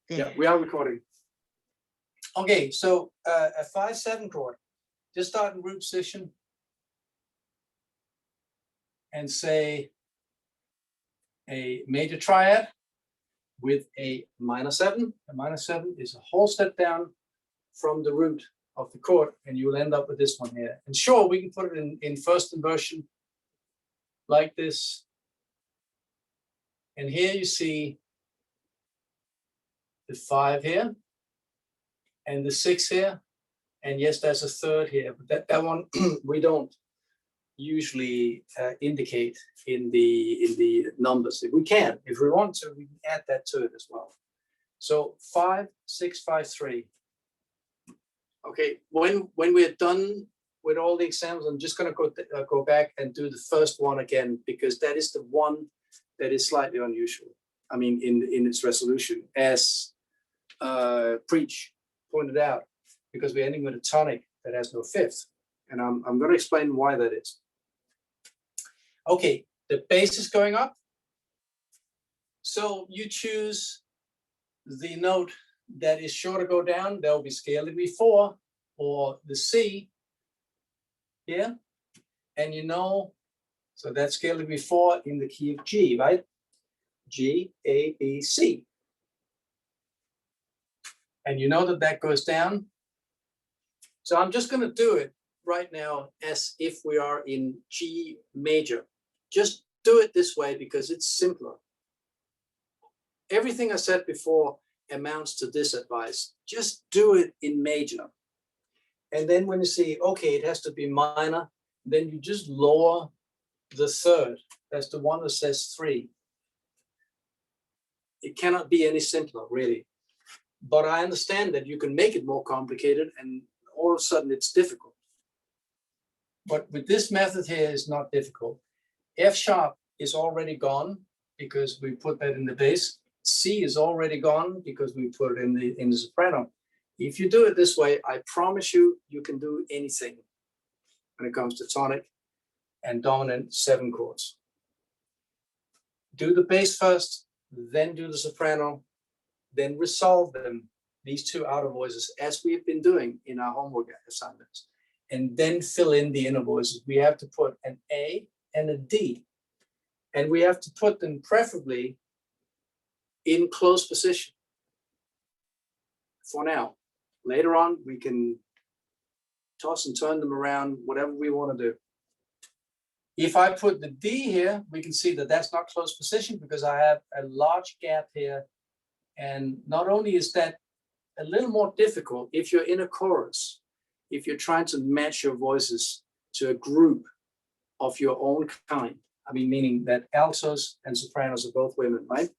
Yeah, we are recording. Okay, so a 5/7 chord. Just start in root position and say a major triad with a minor 7. A minor 7 is a whole step down from the root of the chord, and you'll end up with this one here. And sure, we can put it in first inversion like this. And here you see the 5 here and the 6 here. And yes, there's a third here, but that one we don't usually indicate in the numbers. If we can, if we want to, we can add that to it as well. So 5, 6, 5, 3. Okay, when we're done with all the examples, I'm just going to go back and do the first one again, because that is the one that is slightly unusual. I mean, in its resolution, as Preach pointed out, because we're ending with a tonic that has no fifth. And I'm going to explain why that is. Okay, the bass is going up. So you choose the note that is sure to go down. That will be scale degree 4 or the C here. And you know, so that's scale degree 4 in the key of G, right? G, A, B, C. And you know that that goes down. So I'm just going to do it right now as if we are in G major. Just do it this way because it's simpler. Everything I said before amounts to this advice. Just do it in major. And then when you see, okay, it has to be minor, then you just lower the third. That's the one that says 3. It cannot be any simpler, really. But I understand that you can make it more complicated and all of a sudden it's difficult. But with this method here, it's not difficult. F sharp is already gone because we put that in the bass. C is already gone because we put it in the soprano. If you do it this way, I promise you, you can do anything when it comes to tonic and dominant 7 chords. Do the bass first, then do the soprano, then resolve them, these 2 outer voices, as we've been doing in our homework assignments, and then fill in the inner voices. We have to put an A and a D, and we have to put them preferably in close position for now. Later on, we can toss and turn them around, whatever we want to do. If I put the D here, we can see that that's not close position because I have a large gap here. And not only is that a little more difficult if you're in a chorus, if you're trying to match your voices to a group of your own kind. I mean, meaning that altos and sopranos are both women, right?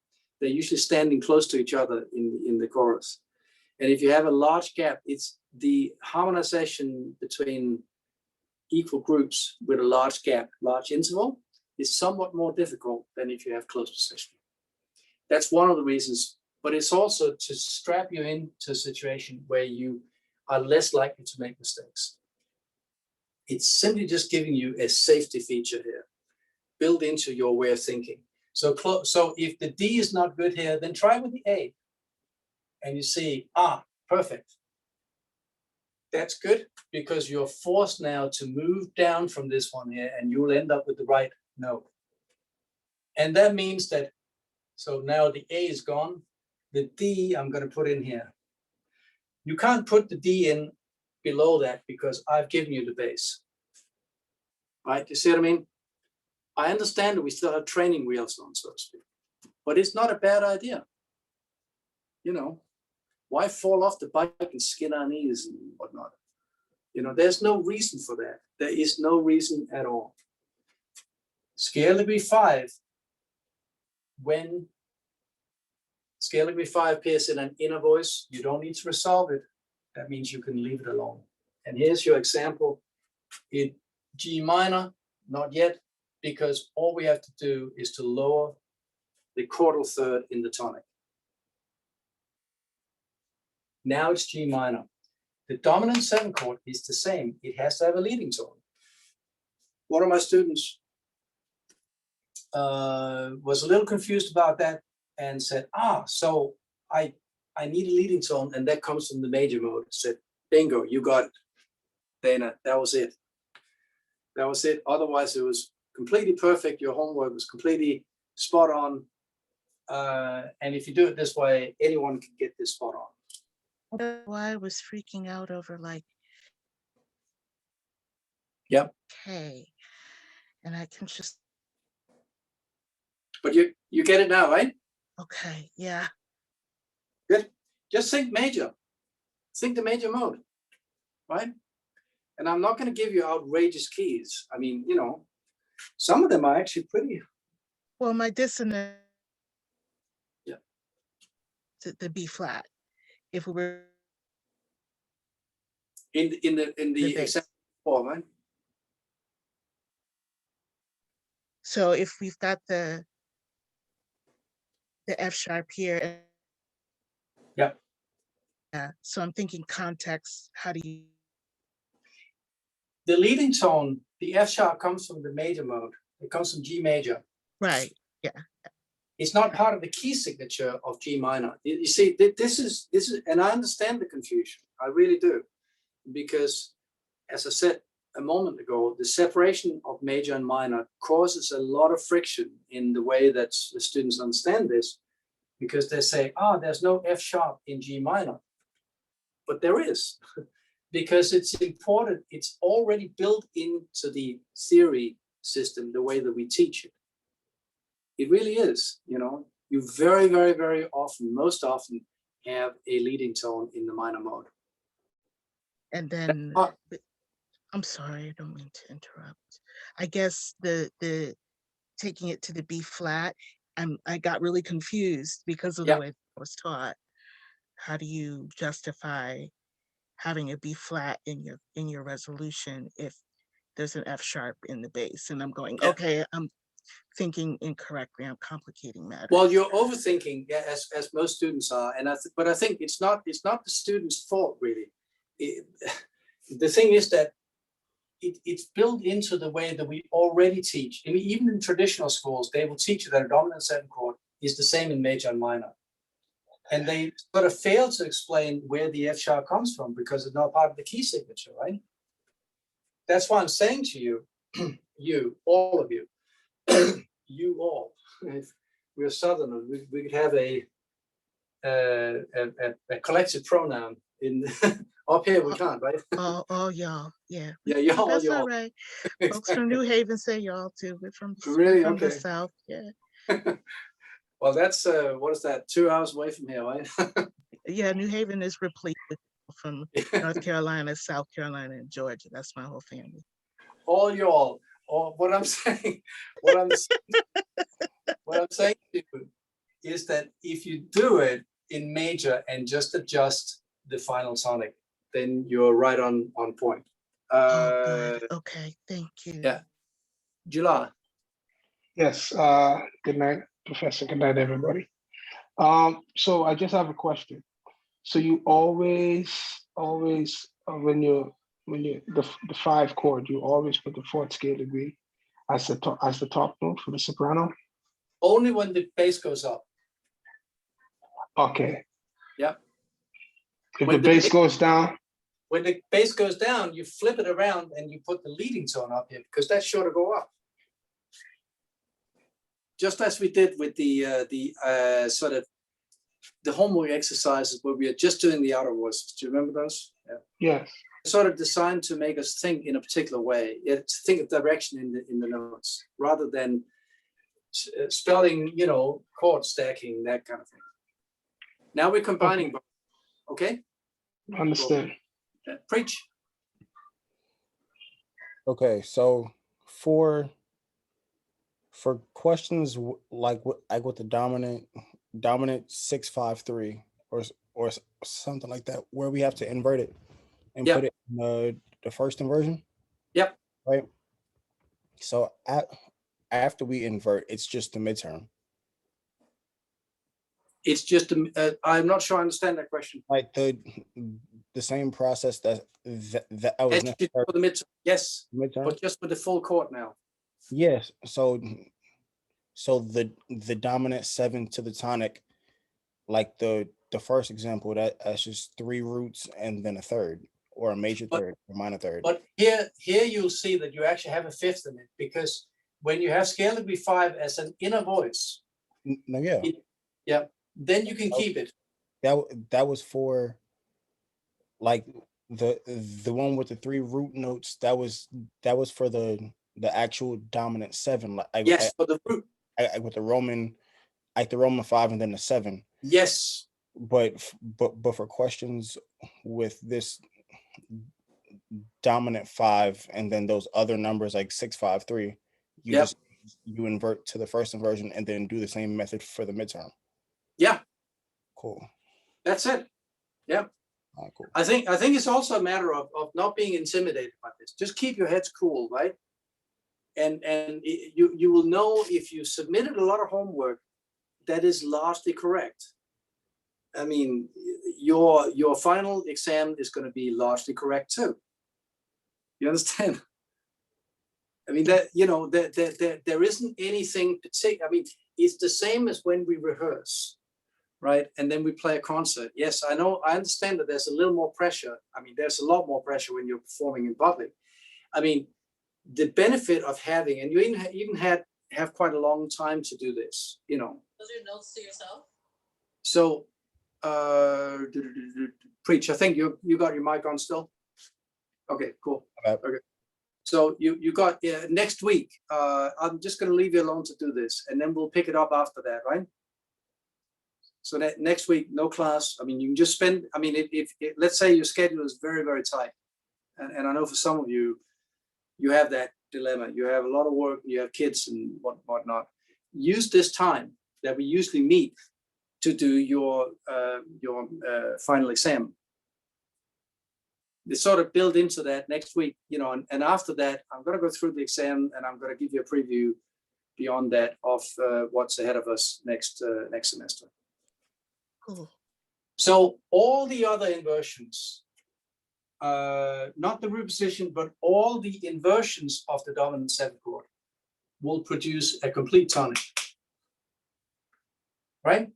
They're usually standing close to each other in the chorus. And if you have a large gap, it's the harmonization between equal groups with a large gap, large interval, is somewhat more difficult than if you have close position. That's one of the reasons, but it's also to strap you into a situation where you are less likely to make mistakes. It's simply just giving you a safety feature here, built into your way of thinking. So if the D is not good here, then try with the A. And you see, perfect. That's good because you're forced now to move down from this one here and you'll end up with the right note. And that means that, so now the A is gone, the D I'm going to put in here. You can't put the D in below that because I've given you the bass. Right, you see what I mean? I understand that we still have training wheels on, so to speak, but it's not a bad idea. You know, why fall off the bike and skin our knees and whatnot? You know, there's no reason for that. There is no reason at all. Scale degree 5, when scale degree 5 appears in an inner voice, you don't need to resolve it. That means you can leave it alone. And here's your example in G minor, not yet, because all we have to do is to lower the chordal third in the tonic. Now it's G minor. The dominant 7 chord is the same. It has to have a leading tone. One of my students was a little confused about that and said, so I I need a leading tone, and that comes from the major mode. I said, bingo, you got it, Dana. That was it. That was it. Otherwise, it was completely perfect. Your homework was completely spot on. And if you do it this way, anyone can get this spot on. Why I was freaking out over like, Yep. okay, and I can just. But you get it now, right? Okay, yeah. Good. Just think major. Think the major mode, right? And I'm not going to give you outrageous keys. I mean, you know, some of them are actually pretty. Well, my dissonance. Yeah. The B flat. If we were In the example before, right? So if we've got the F sharp here. Yeah. Yeah. So I'm thinking context. How do you? The leading tone, the F sharp, comes from the major mode. It comes from G major. Right. Yeah. It's not part of the key signature of G minor. You see, this is, and I understand the confusion. I really do, because as I said a moment ago, the separation of major and minor causes a lot of friction in the way that the students understand this, because they say, there's no F sharp in G minor. But there is, because it's important. It's already built into the theory system, the way that we teach it. It really is, you know, you very, very, very often, most often, have a leading tone in the minor mode. And then, I'm sorry, I don't mean to interrupt. I guess the taking it to the B flat, I got really confused because of the way I was taught. How do you justify having a B flat in your resolution if there's an F sharp in the bass? And I'm going, okay, I'm thinking incorrectly. I'm complicating matters. Well, you're overthinking, as most students are, and but I think it's not the student's fault, really. The thing is that it's built into the way that we already teach. I mean, even in traditional schools, they will teach you that a dominant seven chord is the same in major and minor, and they sort of fail to explain where the F sharp comes from because it's not part of the key signature, right? That's why I'm saying to you, you, all of you, you all, if we're Southerners, we could have a collective pronoun in up here. We can't, right? Oh, y'all, yeah. Yeah, y'all. That's y'all. all right. Folks from New Haven say y'all too. We're from the South, yeah. Well, that's what is that? 2 hours away from here, right? Yeah, New Haven is replete with people from North Carolina, South Carolina, and Georgia. That's my whole family. All y'all. Or what I'm saying, what I'm saying to you is that if you do it in major and just adjust the final tonic, then you're right on point. Good. Okay, thank you. Yeah. July. Yes. Good night, Professor. Good night, everybody. So I just have a question. So you always when the 5 chord, you always put the 4th scale degree as the top note for the soprano? Only when the bass goes up. Okay. Yeah. If the bass goes down? When the bass goes down, you flip it around and you put the leading tone up here because that's sure to go up. Just as we did with the sort of the homework exercises where we are just doing the outer voices. Do you remember those? Yeah. Yes. Sort of designed to make us think in a particular way. It's think of direction in the notes rather than spelling, you know, chord stacking, that kind of thing. Now we're combining both. Okay. Understood. Preach. Okay, so for questions like with the dominant 6-5-3 or something like that, where we have to invert it and put it in the first inversion. Yep. Right. So after we invert, it's just the midterm. It's just I'm not sure I understand that question. Like the same process that was necessary for the midterm. Yes, midterm, but just with the full chord now. Yes. So the dominant 7 to the tonic, like the the first example, that's just 3 roots and then a third, or a major But- third, or minor third. But here you'll see that you actually have a fifth in it, because when you have scale degree 5 as an inner voice, No, yeah, yeah, then you can keep it. that was for like the one with the 3 root notes. That was for the actual dominant 7. Like Yes, for the root. with the Roman, like the Roman 5 and then the 7. Yes, But for questions with this dominant 5 and then those other numbers like 6, 5, 3, you Yep. just you invert to the first inversion and then do the same method for the midterm. yeah, Cool. that's it. Yeah. All right, cool. I think it's also a matter of not being intimidated by this. Just keep your heads cool, right? And you will know if you submitted a lot of homework that is largely correct. I mean, your final exam is going to be largely correct too. You understand? I mean, that, you know, there isn't anything particular. I mean, it's the same as when we rehearse, right? And then we play a concert. Yes, I know, I understand that there's a little more pressure. I mean, there's a lot more pressure when you're performing in public. I mean, the benefit of having, and you even have quite a long time to do this, you know. Those are your notes to yourself? So, Preach, I think you got your mic on still? Okay, cool. Okay. So you got next week, I'm just going to leave you alone to do this, and then we'll pick it up after that, right? So that next week, no class. I mean, you can just spend, I mean, if let's say your schedule is very, very tight, and I know for some of you, you have that dilemma. You have a lot of work, you have kids and whatnot. Use this time that we usually meet to do your final exam. It's sort of built into that next week, you know, and after that, I'm going to go through the exam and I'm going to give you a preview beyond that of what's ahead of us next semester. Cool. So all the other inversions, not the root position, but all the inversions of the dominant 7 chord will produce a complete tonic, right?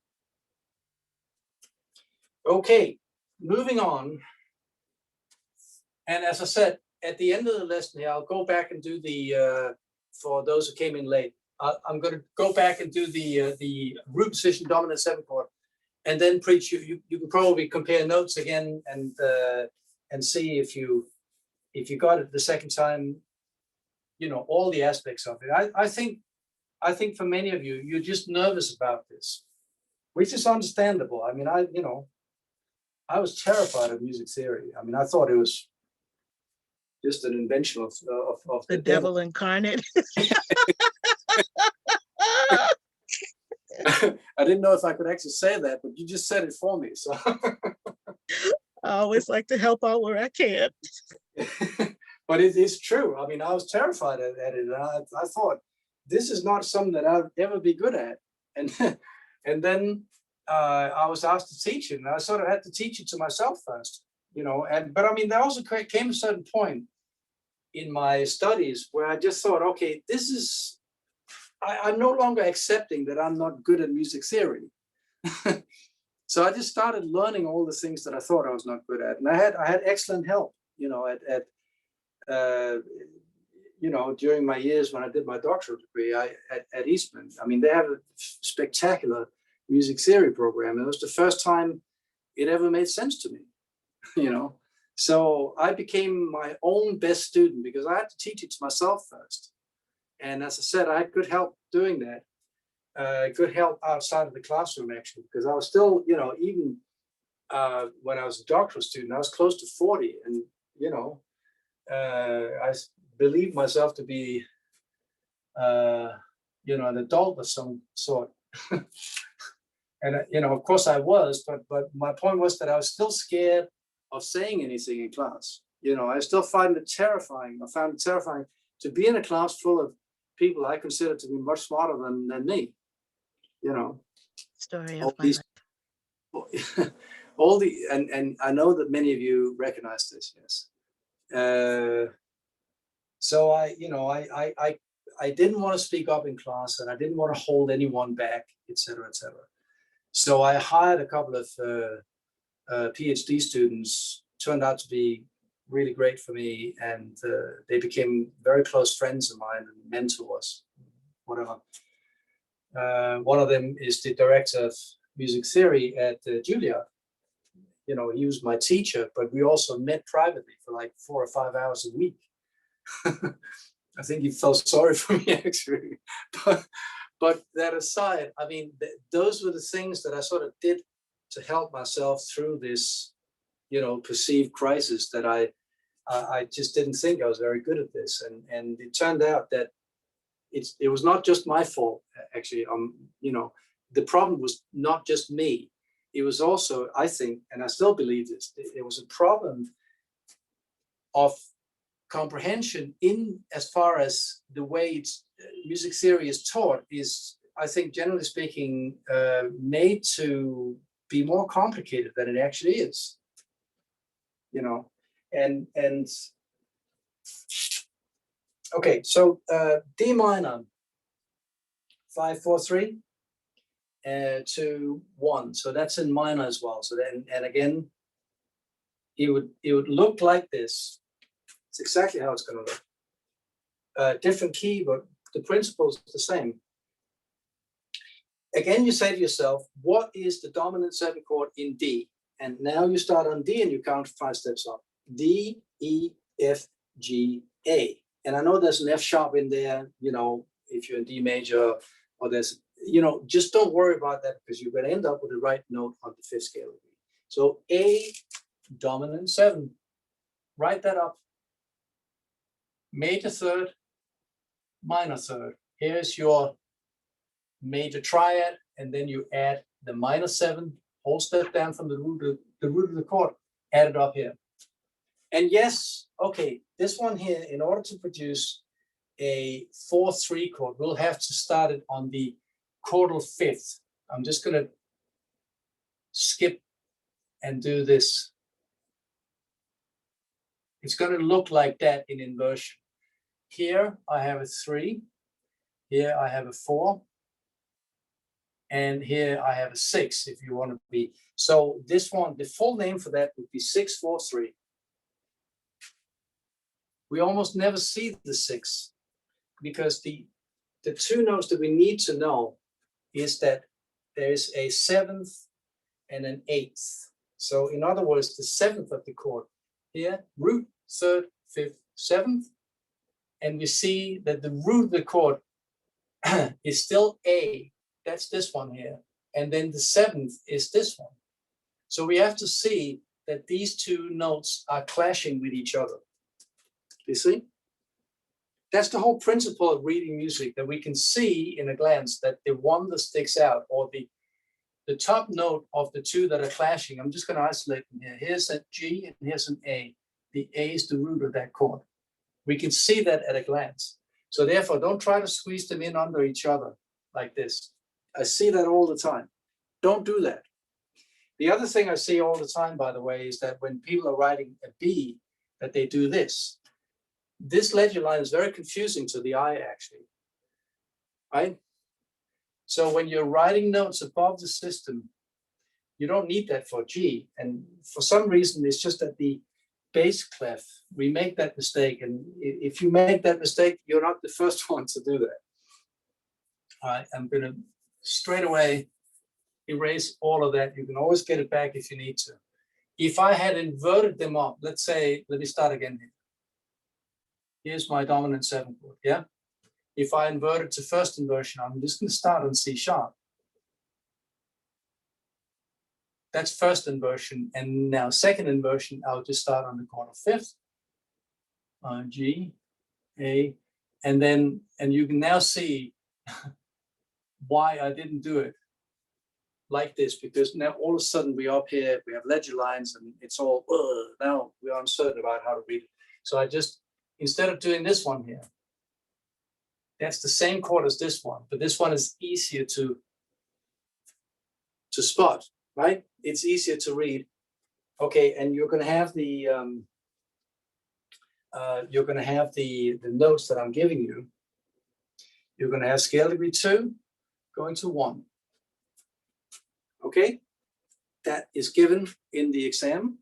Okay, moving on. And as I said, at the end of the lesson here, I'll go back and do the, for those who came in late, I'm going to go back and do the root position dominant 7 chord, and then Preach, you can probably compare notes again and see if you got it the second time, you know, all the aspects of it. I think for many of you, you're just nervous about this, which is understandable. I mean, I was terrified of music theory. I mean, I thought it was just an invention of The devil incarnate. I didn't know if I could actually say that, but you just said it for me. So I always like to help out where I can. but it is true. I mean, I was terrified at it. And I thought, this is not something that I'd ever be good at. And then I was asked to teach it, and I sort of had to teach it to myself first, you know. But I mean, there also came a certain point in my studies where I just thought, okay, this is, I'm no longer accepting that I'm not good at music theory. So I just started learning all the things that I thought I was not good at, and I had excellent help, you know, you know, during my years when I did my doctoral degree at Eastman. I mean, they have a spectacular music theory program. It was the first time it ever made sense to me, you know. So I became my own best student because I had to teach it to myself first. And as I said, I had good help doing that. Good help outside of the classroom, actually, because I was still, you know, even when I was a doctoral student, I was close to 40. And, you know, I believed myself to be, you know, an adult of some sort. And, you know, of course I was, but my point was that I was still scared of saying anything in class. You know, I still find it terrifying. I found it terrifying to be in a class full of people I consider to be much smarter than me. You know, Story all of my these, life. all the, and I know that many of you recognize this. Yes. So I, you know, I didn't want to speak up in class, and I didn't want to hold anyone back, etc., etc. So I hired a couple of PhD students, turned out to be really great for me, and they became very close friends of mine and mentors, whatever. One of them is the director of music theory at Juilliard. You know, he was my teacher, but we also met privately for like 4 or 5 hours a week. I think he felt sorry for me, actually. But that aside, I mean, those were the things that I sort of did to help myself through this, you know, perceived crisis that I just didn't think I was very good at this. And it turned out that it was not just my fault, actually. You know, the problem was not just me. It was also, I think, and I still believe this, it was a problem of comprehension in as far as the way it's, music theory is taught is, I think, generally speaking, made to be more complicated than it actually is. You know, and okay, so D minor, 5/4/3 to 1. So that's in minor as well. So then, and again, it would look like this. It's exactly how it's going to look. Different key, but the principle is the same. Again, you say to yourself, what is the dominant 7 chord in D? And now you start on D and you count 5 steps up. D, E, F, G, A. And I know there's an F sharp in there, you know, if you're in D major, or there's, you know, just don't worry about that because you're going to end up with the right note on the 5th scale. So A, dominant 7. Write that up. Major 3rd, minor 3rd. Here's your major triad, and then you add the minor 7, whole step down from the root of the chord, add it up here. And yes, okay, this one here, in order to produce a 4/3 chord, we'll have to start it on the chordal 5th. I'm just going to skip and do this. It's going to look like that in inversion. Here I have a 3, here I have a 4, and here I have a 6, if you want to be. So this one, the full name for that would be 6/4/3. We almost never see the 6 because the 2 notes that we need to know is that there is a 7th and an 8th. So in other words, the 7th of the chord here, root, 3rd, 5th, 7th, and we see that the root of the chord is still A. That's this one here. And then the 7th is this one. So we have to see that these 2 notes are clashing with each other. You see? That's the whole principle of reading music, that we can see in a glance that the one that sticks out, or the top note of the 2 that are clashing, I'm just going to isolate them here. Here's a G and here's an A. The A is the root of that chord. We can see that at a glance. So therefore, don't try to squeeze them in under each other like this. I see that all the time. Don't do that. The other thing I see all the time, by the way, is that when people are writing a B, that they do this. This ledger line is very confusing to the eye, actually, right? So when you're writing notes above the system, you don't need that for G. And for some reason, it's just that the bass clef, we make that mistake. And if you make that mistake, you're not the first one to do that. All right, I'm going to straight away erase all of that. You can always get it back if you need to. If I had inverted them up, let's say, let me start again here. Here's my dominant 7 chord, yeah? If I invert it to first inversion, I'm just going to start on C sharp. That's first inversion. And now second inversion, I'll just start on the chord of 5th. G, A, and then, and you can now see why I didn't do it like this, because now all of a sudden we're up here, we have ledger lines, and it's all, now we're uncertain about how to read it. So I just, instead of doing this one here, that's the same chord as this one, but this one is easier to spot, right? It's easier to read. Okay, and you're going to have the notes that I'm giving you. You're going to have scale degree 2 going to 1. Okay, that is given in the exam.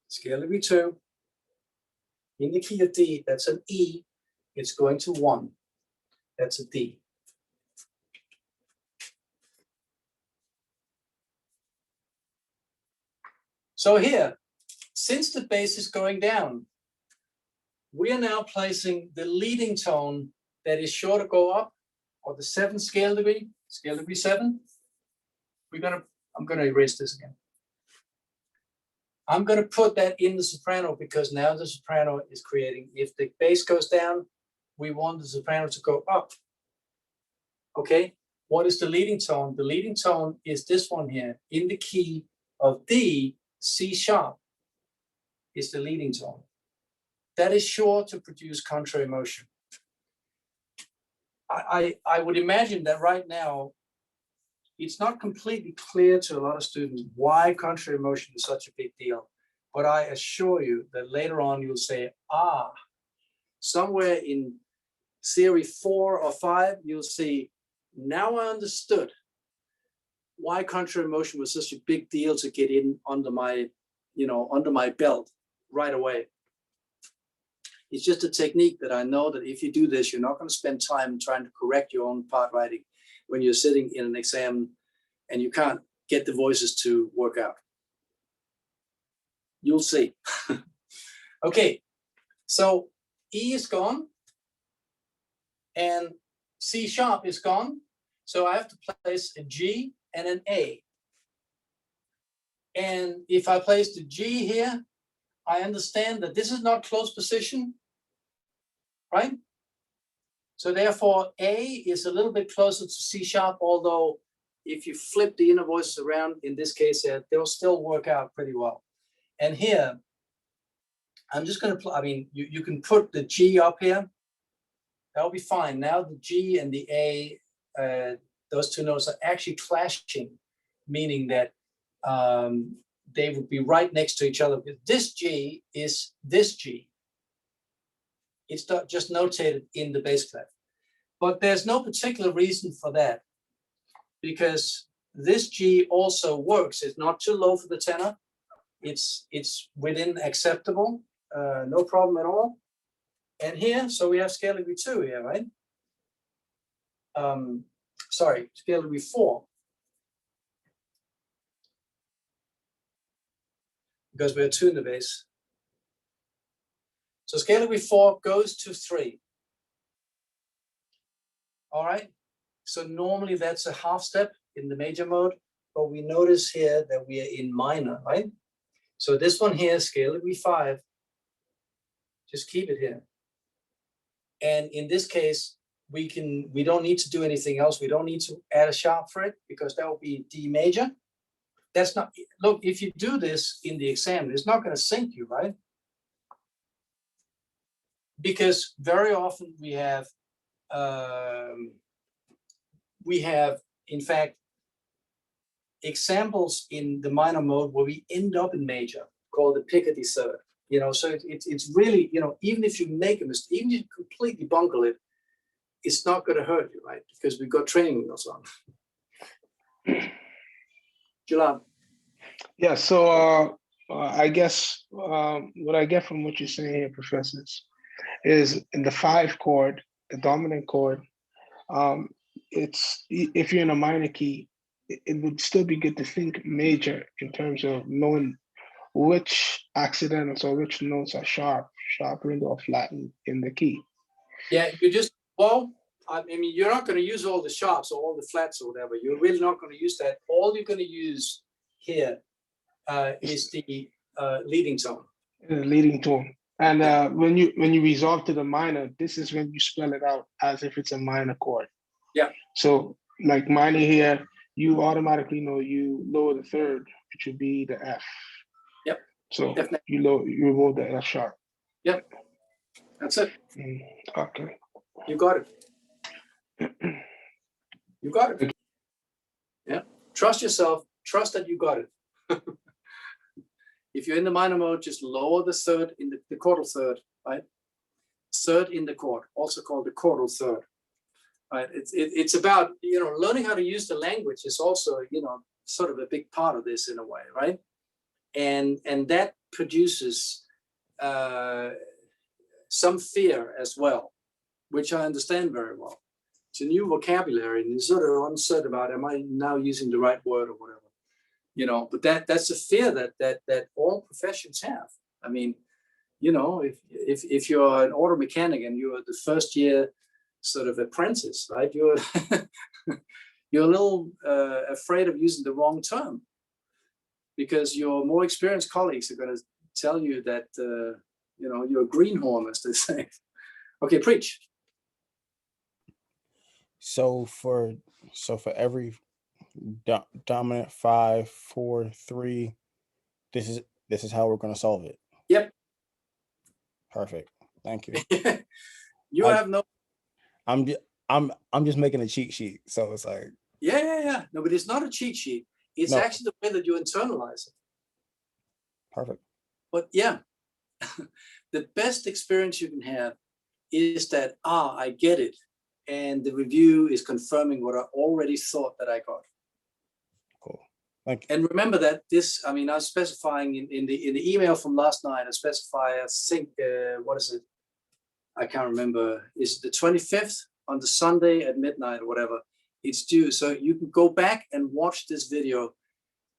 Scale degree 2. In the key of D, that's an E. It's going to 1. That's a D. So here, since the bass is going down, we are now placing the leading tone that is sure to go up, or the 7th scale degree 7. I'm gonna erase this again. I'm gonna put that in the soprano because now the soprano is creating, if the bass goes down, we want the soprano to go up. Okay, what is the leading tone? The leading tone is this one here, in the key of D, C sharp is the leading tone. That is sure to produce contrary motion. I would imagine that right now, it's not completely clear to a lot of students why contrary motion is such a big deal. But I assure you that later on you'll say, somewhere in theory 4 or 5, you'll see, now I understood why contrary motion was such a big deal to get in under my, under my belt right away. It's just a technique that I know that if you do this, you're not going to spend time trying to correct your own part writing when you're sitting in an exam and you can't get the voices to work out. You'll see. Okay, so E is gone and C sharp is gone. So I have to place a G and an A. And if I place the G here, I understand that this is not close position, right? So therefore, A is a little bit closer to C sharp, although if you flip the inner voices around, in this case, they'll still work out pretty well. And here, I'm just going to, you can put the G up here. That'll be fine. Now the G and the A, those two notes are actually clashing, meaning that they would be right next to each other. This G is this G. It's just notated in the bass clef. But there's no particular reason for that, because this G also works. It's not too low for the tenor. It's within acceptable, no problem at all. And here, so we have scale degree 2 here, right? Sorry, scale degree 4. Because we're 2 in the bass. So scale degree 4 goes to 3. All right, so normally that's a half step in the major mode, but we notice here that we are in minor, right? So this one here, scale degree 5, just keep it here. And in this case, we don't need to do anything else. We don't need to add a sharp for it because that will be D major. That's not, look, if you do this in the exam, it's not going to sink you, right? Because very often we have, in fact, examples in the minor mode where we end up in major, called the Picardy third. So it's really, even if you make a mistake, even if you completely bungle it, it's not going to hurt you, right? Because we've got training wheels on. Julan. Yeah, so I guess what I get from what you're saying here, professors, is in the 5 chord, the dominant chord, it's, if you're in a minor key, it would still be good to think major in terms of knowing which accidentals or which notes are sharpened or flattened in the key. Yeah, you're not going to use all the sharps or all the flats or whatever. You're really not going to use that. All you're going to use here is the leading tone. The leading tone. And when you resolve to the minor, this is when you spell it out as if it's a minor chord. Yeah. So like minor here, you automatically know you lower the third, which would be the F. Yep. So Definitely. you remove the F sharp. Yep. That's it. Okay. You got it. You got it. Yeah. Trust yourself. Trust that you got it. If you're in the minor mode, just lower the third in the chordal third, right? Third in the chord, also called the chordal third. right? It's about, you know, learning how to use the language is also, you know, sort of a big part of this in a way, right? And that produces some fear as well, which I understand very well. It's a new vocabulary, and you're sort of uncertain about, am I now using the right word or whatever, you know? But that's a fear that all professions have. I mean, you know, if you're an auto mechanic and you're the first year sort of apprentice, right? You're you're a little afraid of using the wrong term, because your more experienced colleagues are going to tell you that you know, you're a greenhorn, as they say. Okay, preach. So for every dominant 5, 4, 3, this is how we're going to solve it. Yep. Perfect. Thank you. You have no. I'm just making a cheat sheet, so it's like. Yeah. No, but it's not a cheat sheet. It's No. actually the way that you internalize it. Perfect. But yeah, the best experience you can have is that, I get it. And the review is confirming what I already thought that I got. Cool. Thank you. And remember that this, I mean, I was specifying in the email from last night, I specify, I think, what is it? I can't remember. Is it the 25th on the Sunday at midnight or whatever? It's due. So you can go back and watch this video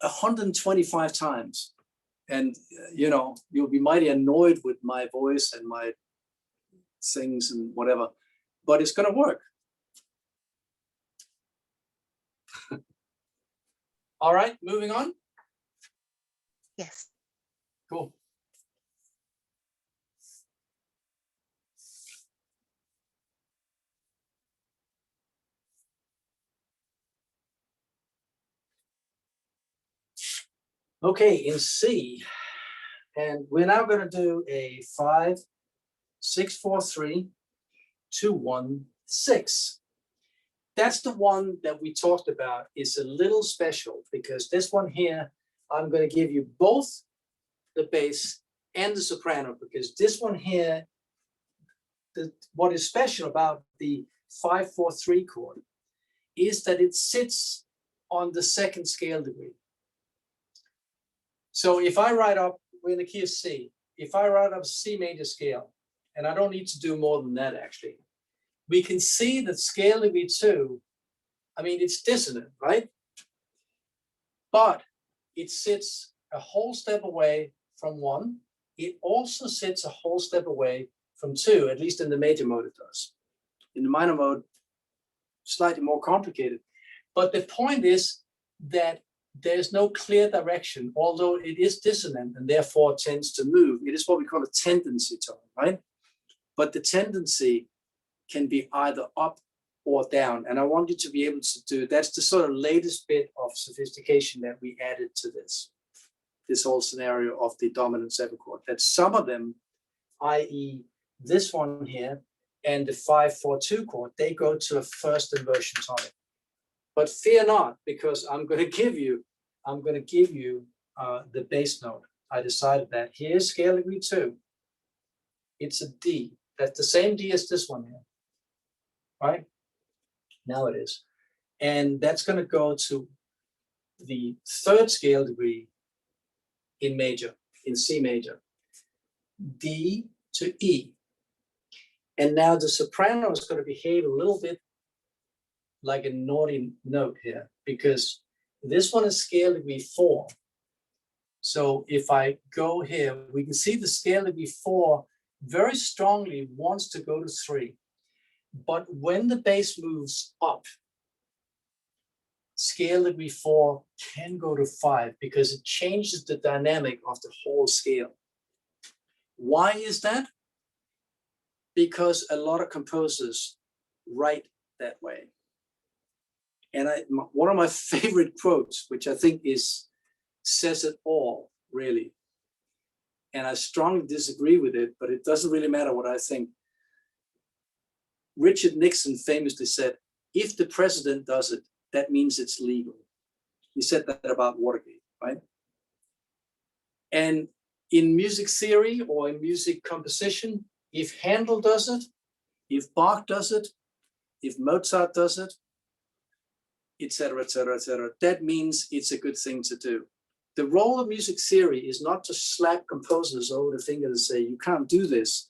125 times. And, you know, you'll be mighty annoyed with my voice and my things and whatever, but it's going to work. All right, moving on. Yes. Cool. Okay, in C, and we're now going to do a 5, 6, 4, 3, 2, 1, 6. That's the one that we talked about. Is a little special because this one here, I'm going to give you both the bass and the soprano, because this one here, what is special about the 5-4-3 chord is that it sits on the second scale degree. So if I write up, we're in the key of C, if I write up C major scale, and I don't need to do more than that actually, we can see that scale degree 2, I mean, it's dissonant, right? But it sits a whole step away from 1. It also sits a whole step away from 2, at least in the major mode it does. In the minor mode, slightly more complicated. But the point is that there's no clear direction, although it is dissonant and therefore tends to move. It is what we call a tendency tone, right? But the tendency can be either up or down. And I want you to be able to do, that's the sort of latest bit of sophistication that we added to this whole scenario of the dominant 7 chord, that some of them, i.e. this one here and the 5-4-2 chord, they go to a first inversion tonic. But fear not, because I'm going to give you the bass note. I decided that here's scale degree 2. It's a D. That's the same D as this one here, right? Now it is. And that's going to go to the 3rd scale degree in major, in C major, D to E. And now the soprano is going to behave a little bit like a naughty note here, because this one is scale degree 4. So if I go here, we can see the scale degree 4 very strongly wants to go to 3. But when the bass moves up, scale degree 4 can go to 5 because it changes the dynamic of the whole scale. Why is that? Because a lot of composers write that way. And one of my favorite quotes, which I think says it all, really, and I strongly disagree with it, but it doesn't really matter what I think. Richard Nixon famously said, if the president does it, that means it's legal. He said that about Watergate, right? And in music theory or in music composition, if Handel does it, if Bach does it, if Mozart does it, etc., etc., etc., that means it's a good thing to do. The role of music theory is not to slap composers over the finger and say, you can't do this.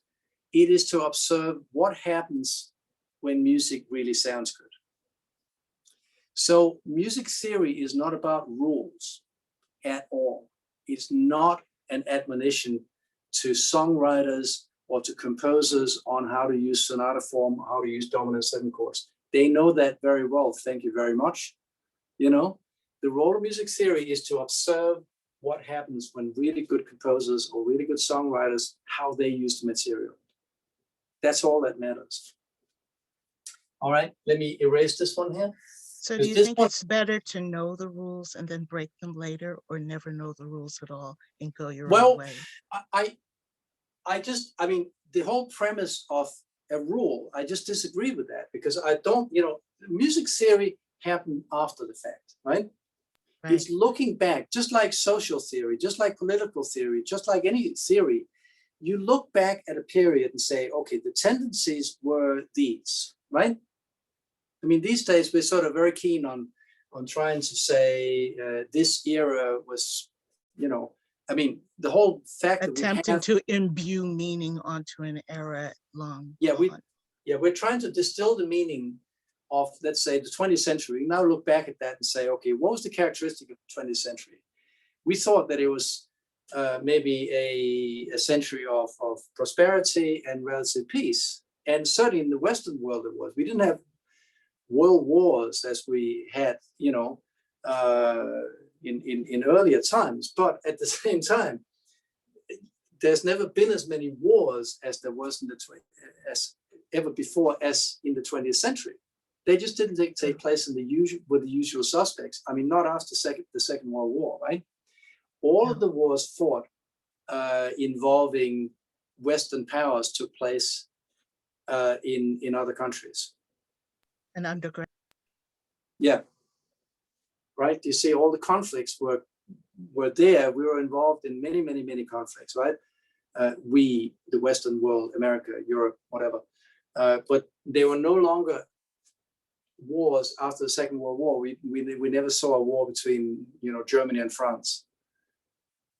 It is to observe what happens when music really sounds good. So music theory is not about rules at all. It's not an admonition to songwriters or to composers on how to use sonata form, how to use dominant seven chords. They know that very well. Thank you very much. You know, the role of music theory is to observe what happens when really good composers or really good songwriters, how they use the material. That's all that matters. All right, let me erase this one here. So do you think it's better to know the rules and then break them later, or never know the rules at all and go your own way? I mean, the whole premise of a rule, I just disagree with that, because I don't, music theory happened after the fact, right? It's looking back, just like social theory, just like political theory, just like any theory. You look back at a period and say, okay, the tendencies were these, right? I mean, these days we're sort of very keen on trying to say this era was, I mean, the whole fact attempting to imbue meaning onto an era long. Yeah, we're trying to distill the meaning of, let's say, the 20th century. We now look back at that and say, okay, what was the characteristic of the 20th century? We thought that it was maybe a century of prosperity and relative peace. And certainly in the Western world it was. We didn't have world wars as we had, in earlier times. But at the same time, there's never been as many wars as there was as ever before as in the 20th century. They just didn't take place with the usual suspects. I mean, not after the Second World War, right? All of the wars fought involving Western powers took place in other countries. And underground. Yeah. Right. You see, all the conflicts were there. We were involved in many, many, many conflicts, right? The Western world, America, Europe, whatever. But they were no longer wars after the Second World War. We never saw a war between, Germany and France,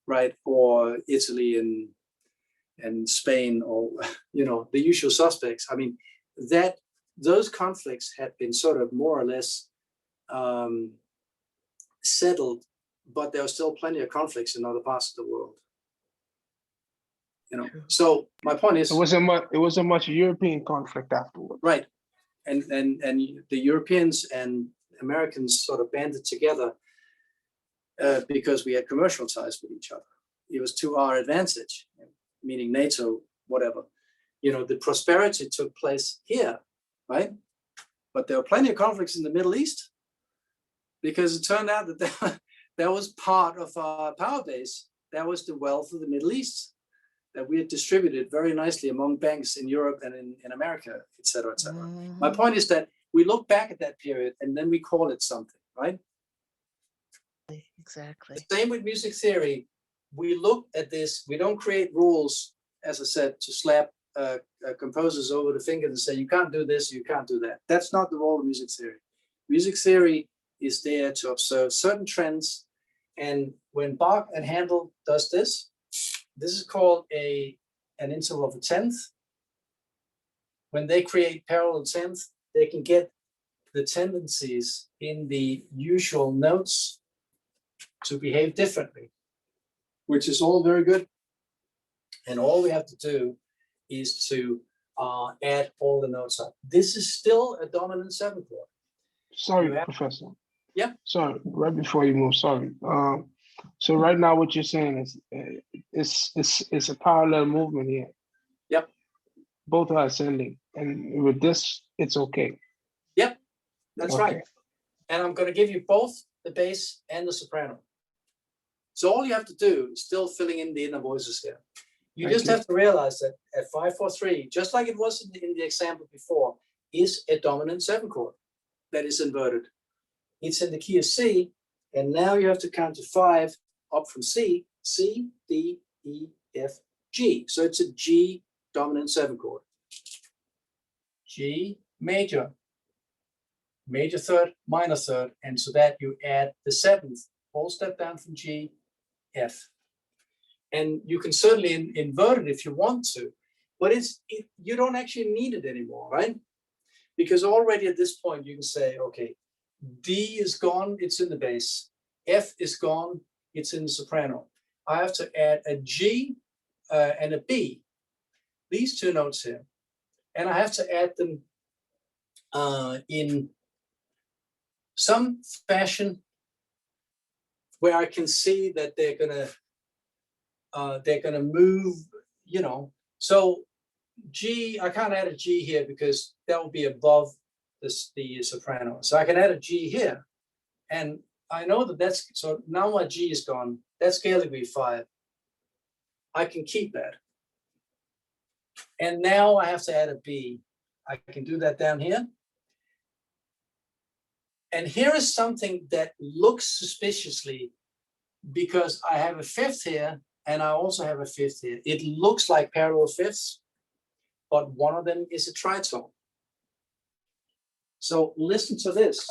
right? Or Italy and Spain, or, the usual suspects. I mean, those conflicts had been sort of more or less settled, but there are still plenty of conflicts in other parts of the world. So my point is, it wasn't much European conflict afterwards, right? And the Europeans and Americans sort of banded together because we had commercial ties with each other. It was to our advantage, meaning NATO, whatever. The prosperity took place here, right? But there were plenty of conflicts in the Middle East, because it turned out that that was part of our power base. That was the wealth of the Middle East that we had distributed very nicely among banks in Europe and in America, et cetera, et cetera. Mm-hmm. My point is that we look back at that period and then we call it something, right? Exactly. Same with music theory. We look at this, we don't create rules, as I said, to slap composers over the finger and say, you can't do this, you can't do that. That's not the role of music theory. Music theory is there to observe certain trends. And when Bach and Handel does this is called an interval of a tenth. When they create parallel tenth, they can get the tendencies in the usual notes to behave differently, which is all very good. And all we have to do is to add all the notes up. This is still a dominant seven chord. Sorry, Professor. Yeah. Sorry, right before you move, sorry. So right now what you're saying is it's a parallel movement here. Yep. Both are ascending. And with this, it's okay. Yep, that's right. And I'm going to give you both the bass and the soprano. So all you have to do is still filling in the inner voices here. You just have to realize that at 5/4/3, just like it was in the example before, is a dominant seven chord that is inverted. It's in the key of C, and now you have to count to 5 up from C, C, D, E, F, G. So it's a G dominant seven chord. G major, major third, minor third, and so that you add the seventh, whole step down from G, F. And you can certainly invert it if you want to, but you don't actually need it anymore, right? Because already at this point you can say, okay, D is gone, it's in the bass. F is gone, it's in the soprano. I have to add a G and a B, these two notes here. And I have to add them in some fashion where I can see that they're gonna move, you know. So G, I can't add a G here because that will be above the soprano. So I can add a G here, and I know that that's, so now my G is gone. That's scale degree 5. I can keep that. And now I have to add a B. I can do that down here. And here is something that looks suspiciously, because I have a fifth here and I also have a fifth here. It looks like parallel fifths, but one of them is a tritone. So listen to this.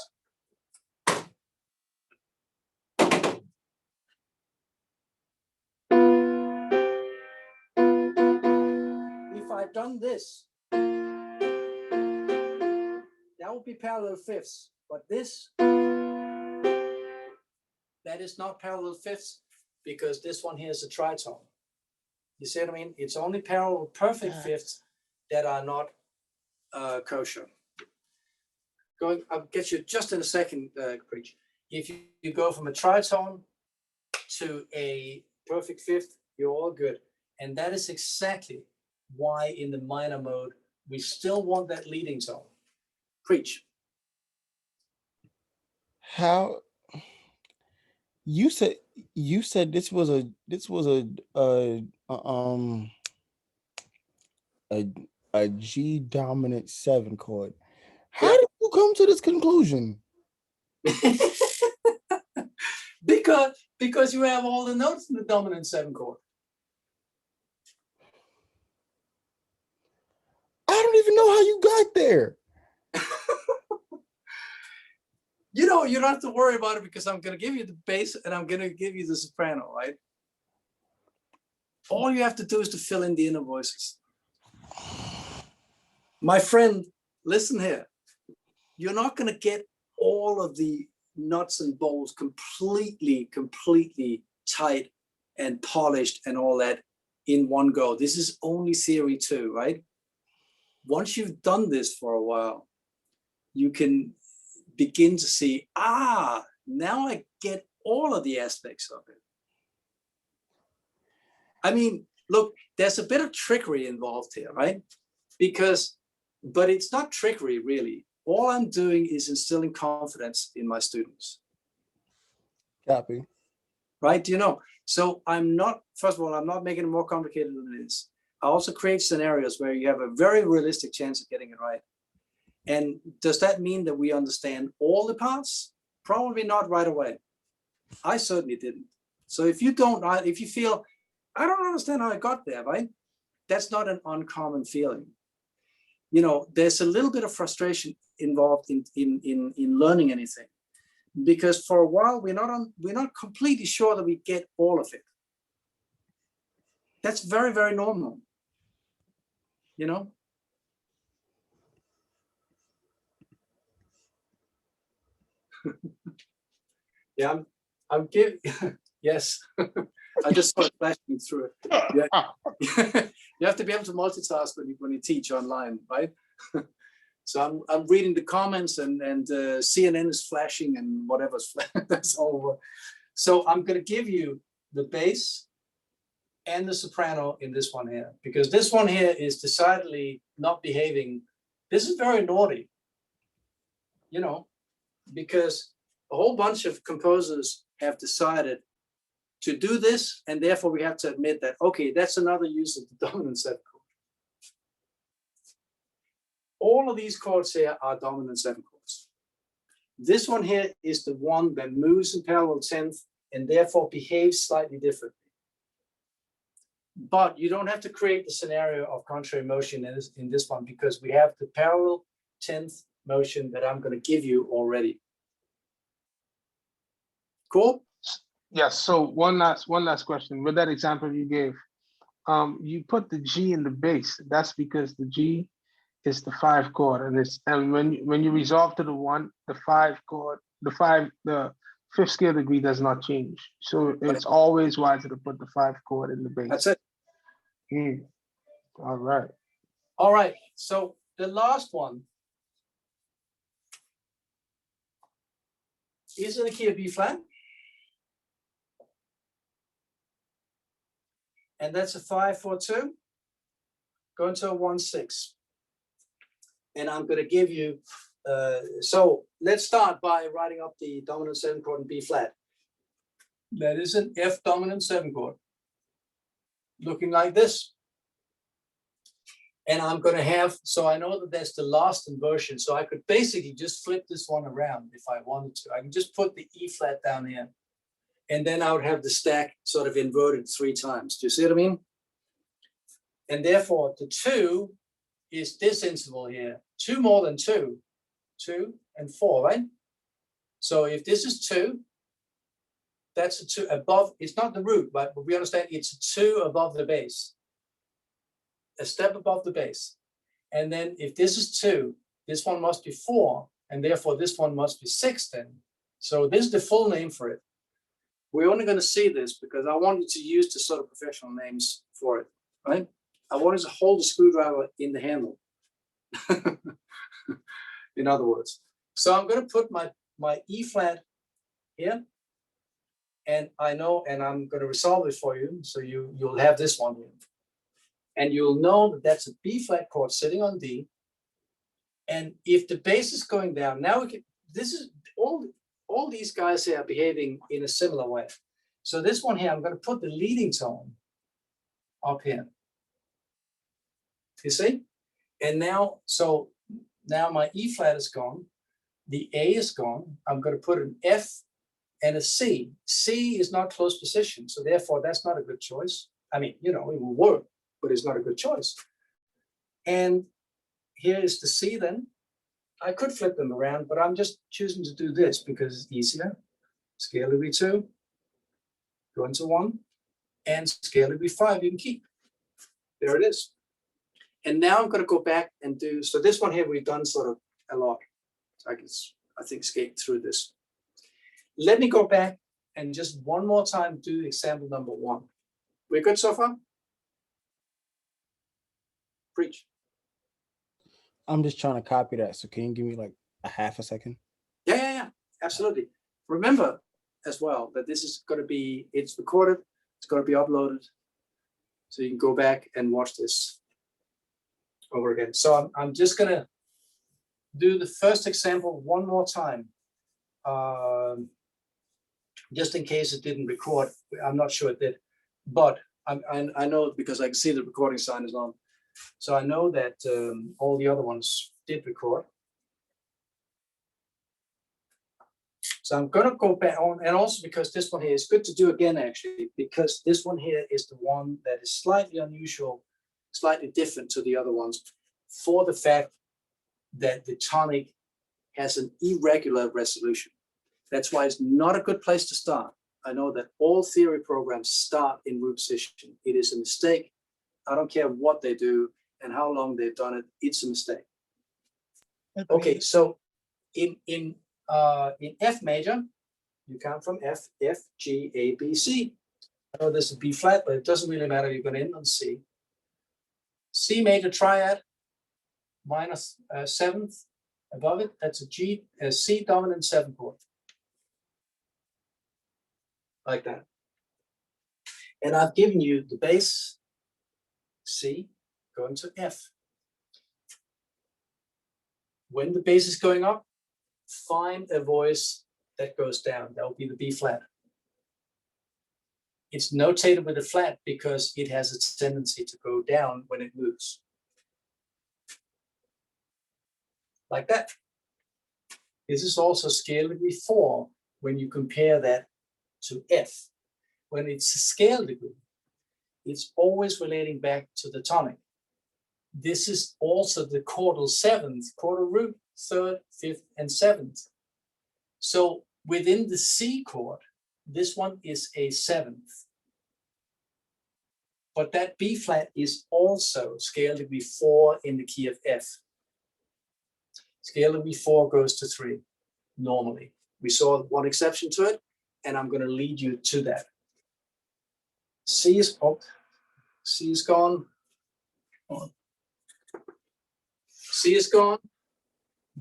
If I'd done this, that would be parallel fifths, but this, that is not parallel fifths, because this one here is a tritone. You see what I mean? It's only parallel perfect fifths that are not kosher. I'll get you just in a second, Preach. If you go from a tritone to a perfect fifth, you're all good. And that is exactly why in the minor mode, we still want that leading tone. Preach. How you said this was a G dominant 7 chord. How did you come to this conclusion? because you have all the notes in the dominant 7 chord. I don't even know how you got there. You know, you don't have to worry about it because I'm going to give you the bass and I'm going to give you the soprano, right? All you have to do is to fill in the inner voices. My friend, listen here. You're not going to get all of the nuts and bolts completely tight and polished and all that in one go. This is only theory 2, right? Once you've done this for a while, you can begin to see, now I get all of the aspects of it. I mean, look, there's a bit of trickery involved here, right? But it's not trickery, really. All I'm doing is instilling confidence in my students. Copy. Right? You know, so first of all, I'm not making it more complicated than it is. I also create scenarios where you have a very realistic chance of getting it right. And does that mean that we understand all the parts? Probably not right away. I certainly didn't. So if you feel, I don't understand how I got there, right? That's not an uncommon feeling. You know, there's a little bit of frustration involved in learning anything, because for a while we're not completely sure that we get all of it. That's very, very normal. You know? Yeah, I'm giving, yes. I just saw it flashing through it. Yeah. You have to be able to multitask when you teach online, right? So I'm reading the comments and CNN is flashing and whatever's that's all. So I'm going to give you the bass and the soprano in this one here, because this one here is decidedly not behaving. This is very naughty, you know, because a whole bunch of composers have decided to do this, and therefore we have to admit that, okay, that's another use of the dominant 7 chord. All of these chords here are dominant 7 chords. This one here is the one that moves in parallel 10th and therefore behaves slightly differently. But you don't have to create the scenario of contrary motion in this one, because we have the parallel 10th motion that I'm going to give you already. Cool? Yes, so one last question. With that example you gave, you put the G in the bass. That's because the G is the 5 chord, and when you resolve to the 1, the 5 chord, the 5th scale degree does not change. So it's always wiser to put the 5 chord in the bass. That's it. All right. All right. So the last one is in the key of B flat. And that's a 5-4-2, going to a 1-6. And I'm going to give you, so let's start by writing up the dominant 7 chord in B flat. That is an F dominant 7 chord, looking like this. And I'm going to have, so I know that that's the last inversion. So I could basically just flip this one around if I wanted to. I can just put the E flat down here. And then I would have the stack sort of inverted 3 times. Do you see what I mean? And therefore, the 2 is this interval here. 2 more than 2. 2 and 4, right? So if this is 2, that's a 2 above. It's not the root, right? But we understand it's a 2 above the bass. A step above the bass. And then if this is 2, this one must be 4. And therefore, this one must be 6 then. So this is the full name for it. We're only going to see this because I wanted to use the sort of professional names for it, right? I wanted to hold the screwdriver in the handle, in other words. So I'm going to put my E flat here, and I know, and I'm going to resolve it for you, so you'll have this one here. And you'll know that that's a B flat chord sitting on D. And if the bass is going down, now we can, this is all these guys here are behaving in a similar way. So this one here, I'm going to put the leading tone up here. You see? And now, so now my E flat is gone. The A is gone. I'm going to put an F and a C. C is not close position. So therefore, that's not a good choice. I mean, you know, it will work, but it's not a good choice. And here is the C then. I could flip them around, but I'm just choosing to do this because it's easier. Scale degree 2, go into 1, and scale degree 5, you can keep. There it is. And now I'm going to go back and do, so this one here we've done sort of a lot. So I think skate through this. Let me go back and just one more time do example number 1. We're good so far? Preach. I'm just trying to copy that. So can you give me like a half a second? Yeah, absolutely. Remember as well that this is going to be, it's recorded, it's going to be uploaded. So you can go back and watch this over again. So I'm just going to do the first example one more time. Just in case it didn't record. I'm not sure it did, but I know because I can see the recording sign is on. So I know that all the other ones did record. So I'm going to go back on, and also because this one here is good to do again, actually, because this one here is the one that is slightly unusual, slightly different to the other ones, for the fact that the tonic has an irregular resolution. That's why it's not a good place to start. I know that all theory programs start in root position. It is a mistake. I don't care what they do and how long they've done it. It's a mistake. Okay, so in F major, you count from F, G, A, B, C. I know this is B flat, but it doesn't really matter. You're going to end on C. C major triad, minus 7th above it. That's a C dominant 7 chord. Like that. And I've given you the bass, C, going to F. When the bass is going up, find a voice that goes down. That will be the B flat. It's notated with a flat because it has a tendency to go down when it moves. Like that. This is also scale degree 4 when you compare that to F. When it's a scale degree, it's always relating back to the tonic. This is also the chordal 7th, chordal root third, fifth, and seventh. So within the C chord, this one is a seventh. But that B flat is also scale degree 4 in the key of F. Scale degree 4 goes to 3 normally. We saw one exception to it, and I'm going to lead you to that. C is gone. C is gone.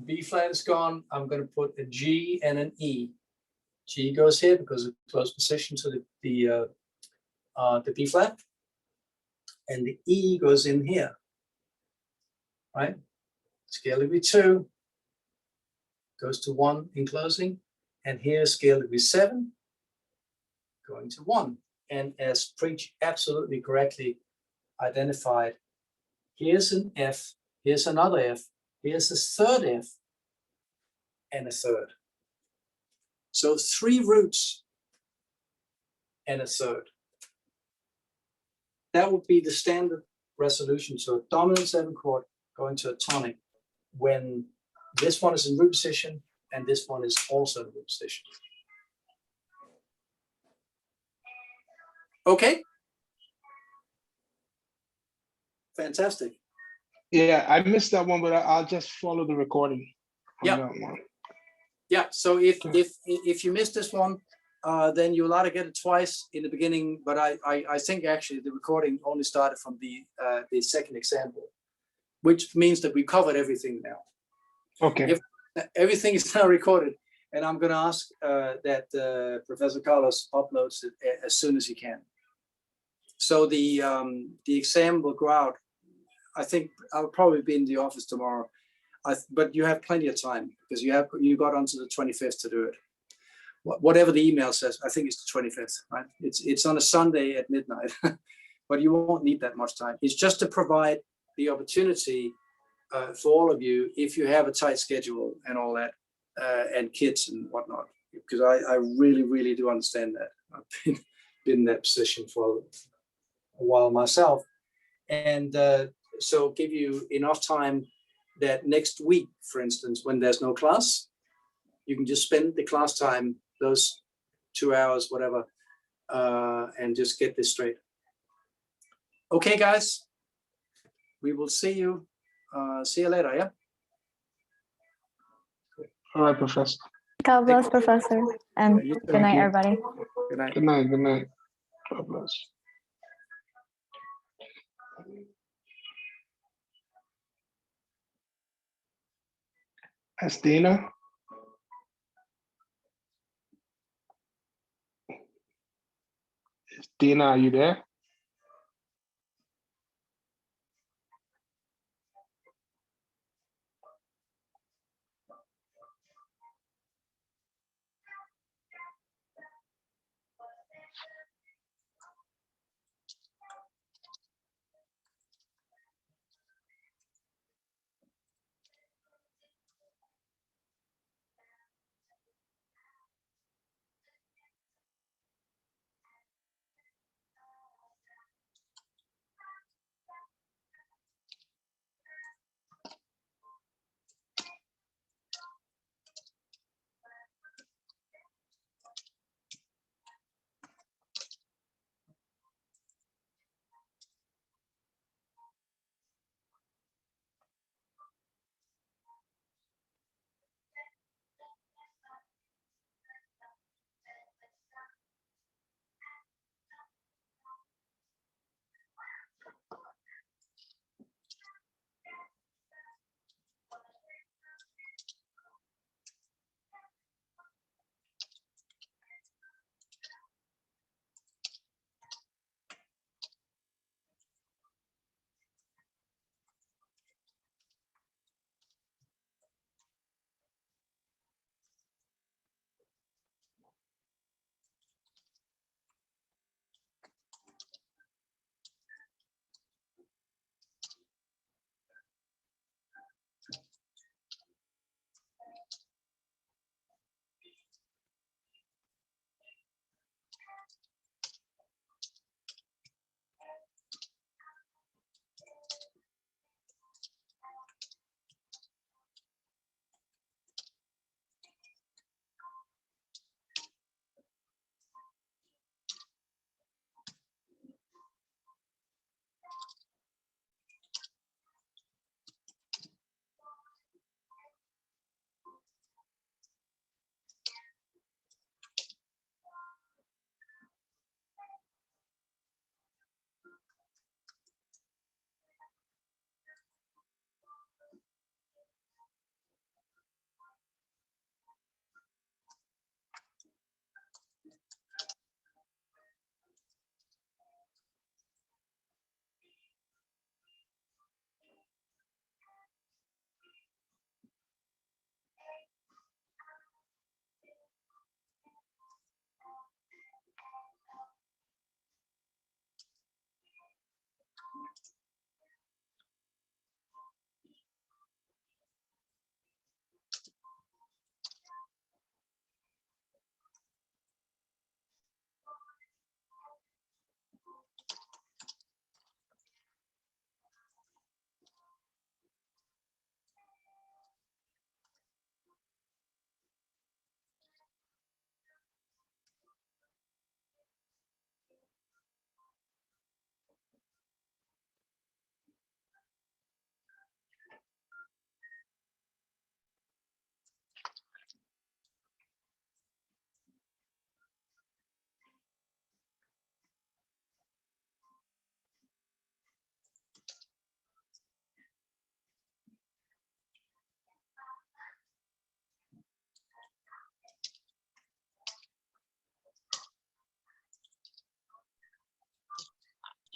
B flat is gone. I'm going to put a G and an E. G goes here because of close position to the B flat, and the E goes in here. Right? Scale degree 2 goes to 1 in closing, and here scale degree 7 going to 1. And as Preach absolutely correctly identified, here's an F, here's another F, here's a third F, and a third. So 3 roots and a third. That would be the standard resolution to a dominant 7 chord going to a tonic when this one is in root position and this one is also in root position. Okay. Fantastic. Yeah, I missed that one, but I'll just follow the recording on Yeah. that one. Yeah. So if you missed this one, then you'll allowed to get it twice in the beginning. But I think actually the recording only started from the second example, which means that we covered everything now. Okay. Everything is now recorded, and I'm going to ask that Professor Carlos uploads it as soon as he can. So the exam will go out. I think I'll probably be in the office tomorrow, but you have plenty of time because you got onto the 25th to do it. Whatever the email says, I think it's the 25th, right? It's on a Sunday at midnight, but you won't need that much time. It's just to provide the opportunity for all of you, if you have a tight schedule and all that, and kids and whatnot, because I really, really do understand that. I've been in that position for a while myself. And so give you enough time that next week, for instance, when there's no class, you can just spend the class time, those 2 hours, whatever, and just get this straight. Okay, guys, we will see you. See you later, yeah? All right, Professor. God bless, Professor. And Yeah, you too. good night, everybody. Good night. Good night. Good night. God bless. Estina? Estina, are you there?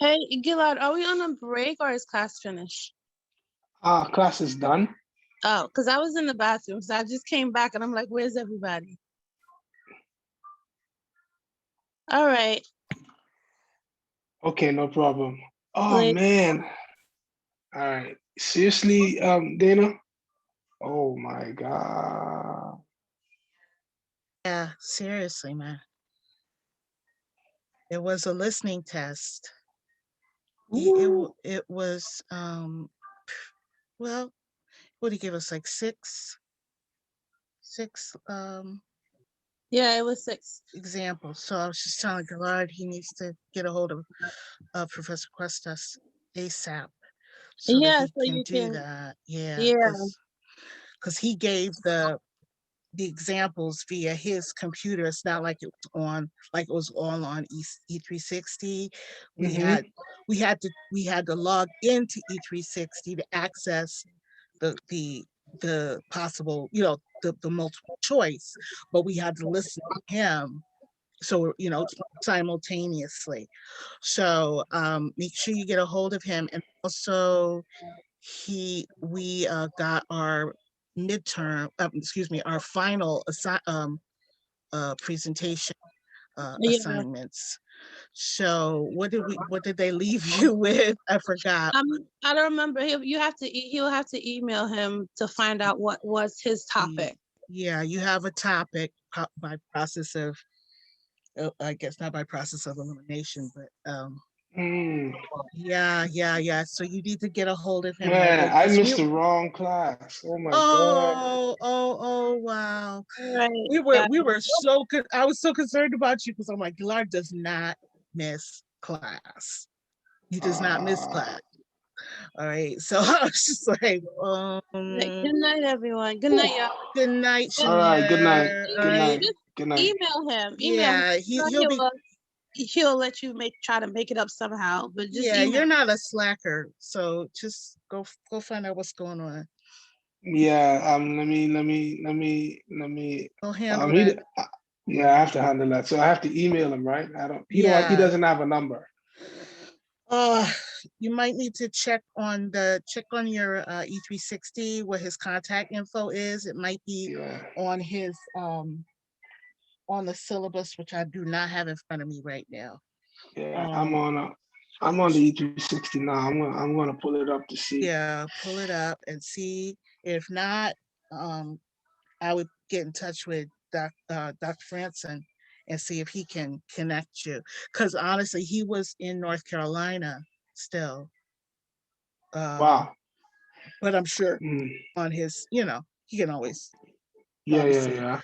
Hey, Gillard, are we on a break or is class finished? Class is done. Oh, because I was in the bathroom, so I just came back and I'm like, where's everybody? All right. Okay, no problem. Oh Like, man. All right. Seriously, Dana? Oh my God. Yeah, seriously, man. It was a listening test. It was well, what did he give us, like six yeah, it was 6. examples. So I was just telling Gillard he needs to get a hold of Professor Cuestas ASAP so that Yeah, he so can you do can, that. Yeah, yeah, because he gave the examples via his computer. It's not like it was on, like it was all on E360. We Mm-hmm. had to log into E360 to access the possible, the multiple choice, but we had to listen to him. So, simultaneously. So make sure you get a hold of him. And also we got our midterm, our final presentation yeah. assignments. So what did they leave you with? I forgot. I don't remember. He'll have to email him to find out what was his topic. Yeah, you have a topic by process of, I guess not by process of elimination, but yeah. So you need to get a hold of him right away. Man, I missed the wrong class. Oh my God. Oh, wow. All right. We were so good. I was so concerned about you because I'm like, Gillard does not miss class. He does not miss class. All right. So I was just like, Good night, everyone. Good night, y'all. good night, All right, good night. Shamir. All Good right. night. Good night. Email him. Yeah, He'll let you try to make it up somehow. But just yeah, email. you're not a slacker, so just go find out what's going on. Yeah, let me I'll handle that. yeah, I have to handle that. So I have to email him, right? He Yeah. doesn't have a number. You might need to check on your E360 what his contact info is. It might be on his on the syllabus, which I do not have in front of me right now. Yeah, I'm on the E360 now. I'm gonna pull it up to see. Yeah, pull it up and see. If not, I would get in touch with Dr. Franson and see if he can connect you. Because honestly, he was in North Carolina still. Wow. But I'm sure on his, he can always Yeah.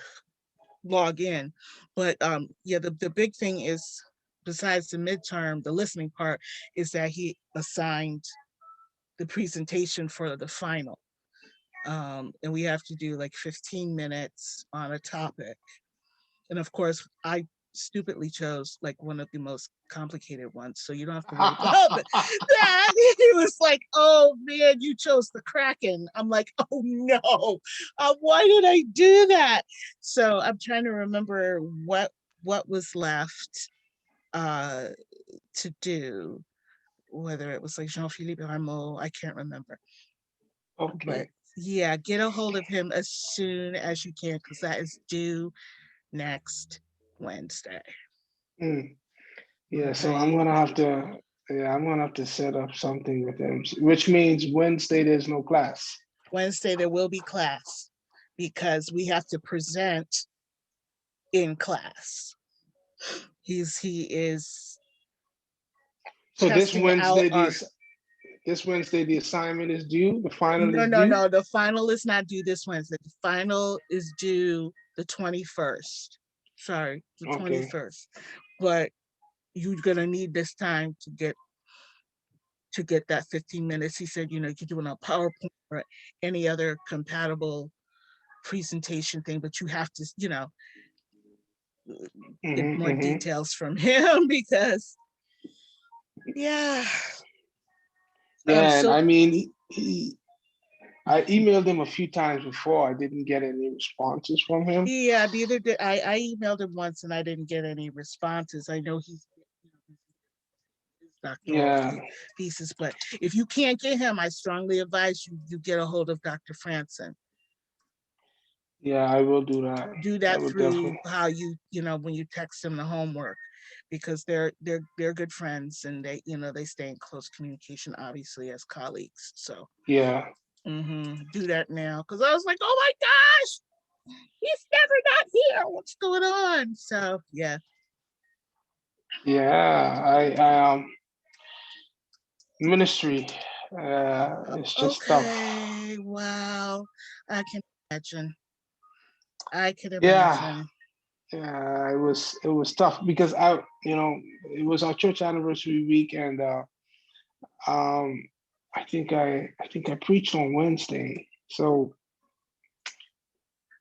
log in. But the big thing is, besides the midterm, the listening part is that he assigned the presentation for the final. And we have to do like 15 minutes on a topic. And of course, I stupidly chose like one of the most complicated ones, so you don't have to worry about that. He was like, oh man, you chose the Kraken. I'm like, oh no, why did I do that? So I'm trying to remember what was left to do, whether it was like Jean-Philippe Rameau, I can't remember. Okay. But yeah, get a hold of him as soon as you can, because that is due next Wednesday. Yeah, so I'm gonna have to set up something with him, which means Wednesday there's no class. Wednesday there will be class because we have to present in class. He is. So this Wednesday, the assignment is due. The final is due. No. The final is not due this Wednesday. The final is due the 21st. Sorry, the 21st. But you're gonna need this time to get that 15 minutes. He said, you could do it on PowerPoint or any other compatible presentation thing, but you have to, get more details from him because, yeah. And I mean, I emailed him a few times before. I didn't get any responses from him. Yeah, neither did I emailed him once and I didn't get any responses. I know he's doctoral Yeah. thesis. But if you can't get him, I strongly advise you get a hold of Dr. Franson. Yeah, I will do that. Do I that will through definitely. how you know, when you text him the homework, because they're good friends, and they, you know, they stay in close communication, obviously, as colleagues. So Yeah. do that now, because I was like, oh my gosh, he's never not here. What's going on? So yeah. Yeah. Ministry. It's just tough. Okay. Wow. I can imagine. I can Yeah. imagine. Yeah. It was tough because it was our church anniversary week, and um, I think I preached on Wednesday. So